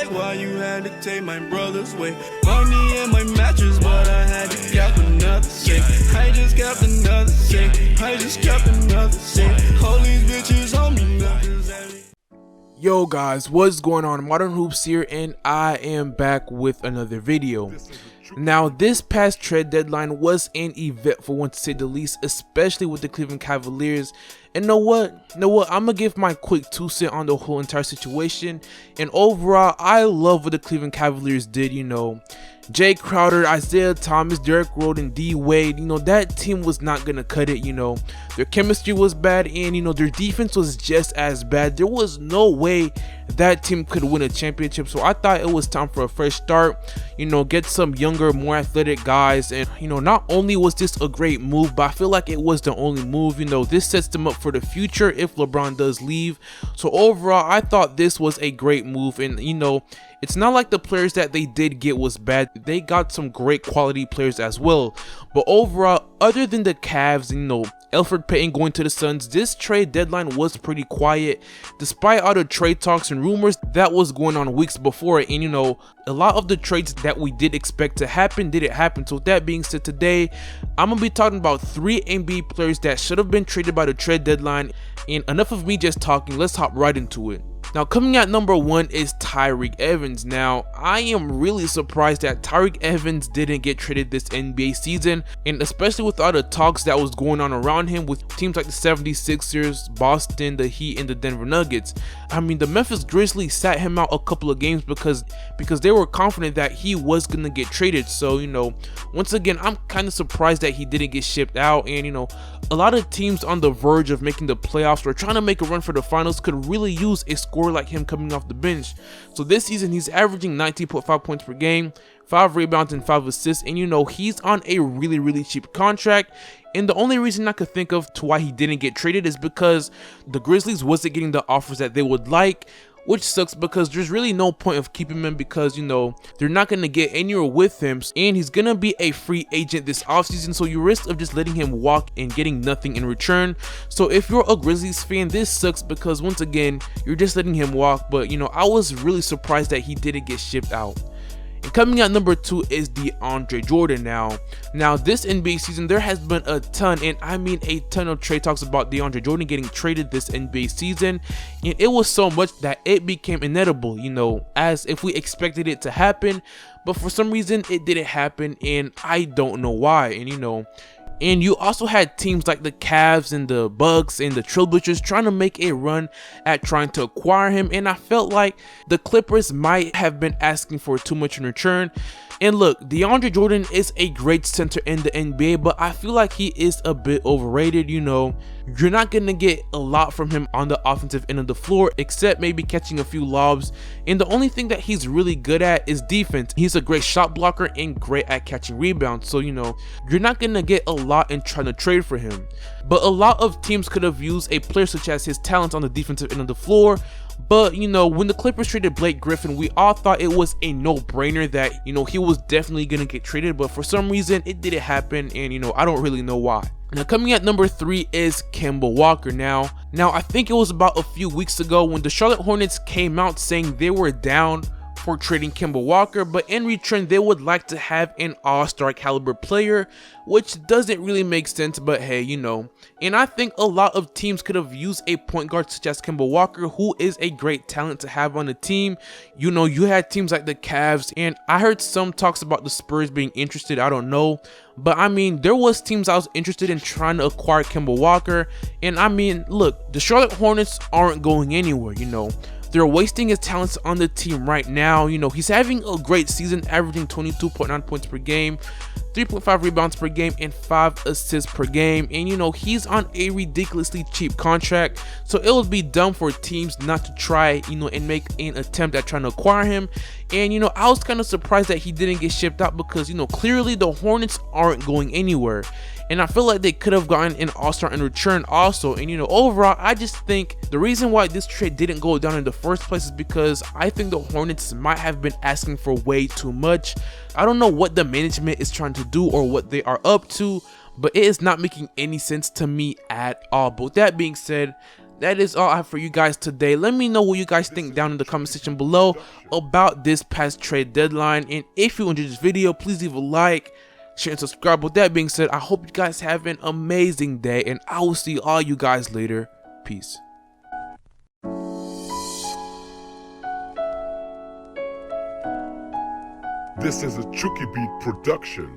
like why you had to take my brother's way. Money in my mattress, but I had to cap another safe. I just capped another safe. I just capped another safe. All these bitches on me now. Yo guys, what's going on? ModernHoops here, and I am back with another video. Now, this past trade deadline was an eventful one to say the least, especially with the Cleveland Cavaliers. And know what? I'm gonna give my quick 2 cents on the whole entire situation. And overall, I love what the Cleveland Cavaliers did. Jay Crowder, Isaiah Thomas, Derrick Rose, and D Wade, that team was not gonna cut it. Their chemistry was bad, and their defense was just as bad. There was no way that team could win a championship. So I thought it was time for a fresh start, get some younger, more athletic guys. And not only was this a great move, but I feel like it was the only move. This sets them up for the future if LeBron does leave. So overall, I thought this was a great move. And it's not like the players that they did get was bad. They got some great quality players as well. But overall, other than the Cavs, Elfrid Payton going to the Suns, this trade deadline was pretty quiet, despite all the trade talks and rumors that was going on weeks before it. And a lot of the trades that we did expect to happen didn't happen. So with that being said, today I'm gonna be talking about 3 NBA players that should have been traded by the trade deadline. And enough of me just talking, let's hop right into it. Now, coming at number 1 is Tyreke Evans. Now, I am really surprised that Tyreke Evans didn't get traded this NBA season, and especially with all the talks that was going on around him with teams like the 76ers, Boston, the Heat, and the Denver Nuggets. I mean, the Memphis Grizzlies sat him out a couple of games because they were confident that he was going to get traded. So, once again, I'm kind of surprised that he didn't get shipped out. And, a lot of teams on the verge of making the playoffs or trying to make a run for the finals could really use a scorer like him coming off the bench. So this season, he's averaging 19.5 points per game, 5 rebounds and 5 assists. And he's on a really cheap contract. And the only reason I could think of to why he didn't get traded is because the Grizzlies wasn't getting the offers that they would like, which sucks because there's really no point of keeping him because, they're not going to get anywhere with him. And he's going to be a free agent this offseason. So you risk of just letting him walk and getting nothing in return. So if you're a Grizzlies fan, this sucks because once again, you're just letting him walk. But, I was really surprised that he didn't get shipped out. And coming out number 2 is DeAndre Jordan. Now this NBA season, there has been a ton, and I mean a ton of trade talks about DeAndre Jordan getting traded this NBA season. And it was so much that it became inevitable, as if we expected it to happen. But for some reason, it didn't happen, and I don't know why. And you also had teams like the Cavs and the Bucks and the Trailblazers trying to make a run at trying to acquire him. And I felt like the Clippers might have been asking for too much in return. And look, DeAndre Jordan is a great center in the NBA, but I feel like he is a bit overrated. You're not going to get a lot from him on the offensive end of the floor, except maybe catching a few lobs. And the only thing that he's really good at is defense. He's a great shot blocker and great at catching rebounds. So, you're not going to get a lot in trying to trade for him. But a lot of teams could have used a player such as his talents on the defensive end of the floor. But, when the Clippers traded Blake Griffin, we all thought it was a no-brainer that, he was definitely going to get traded. But for some reason, it didn't happen, and, I don't really know why. Now, coming at number 3 is Kemba Walker. Now, I think it was about a few weeks ago when the Charlotte Hornets came out saying they were down for trading Kemba Walker, but in return they would like to have an all-star caliber player, which doesn't really make sense, but hey, and I think a lot of teams could have used a point guard such as Kemba Walker, who is a great talent to have on the team. You had teams like the Cavs, and I heard some talks about the Spurs being interested. I don't know, but I mean, there was teams I was interested in trying to acquire Kemba Walker. And I mean, look, the Charlotte Hornets aren't going anywhere. They're wasting his talents on the team right now. He's having a great season, averaging 22.9 points per game, 3.5 rebounds per game, and 5 assists per game. And, he's on a ridiculously cheap contract. So it would be dumb for teams not to try, and make an attempt at trying to acquire him. And, I was kind of surprised that he didn't get shipped out because, clearly the Hornets aren't going anywhere. And I feel like they could have gotten an all-star in return also. And, overall, I just think the reason why this trade didn't go down in the first place is because I think the Hornets might have been asking for way too much. I don't know what the management is trying to do or what they are up to, but it is not making any sense to me at all. But with that being said, that is all I have for you guys today. Let me know what you guys think down in the comment section below about this past trade deadline. And if you enjoyed this video, please leave a like, share, and subscribe. With that being said, I hope you guys have an amazing day, and I will see all you guys later. Peace. This is a Chuki Beat production.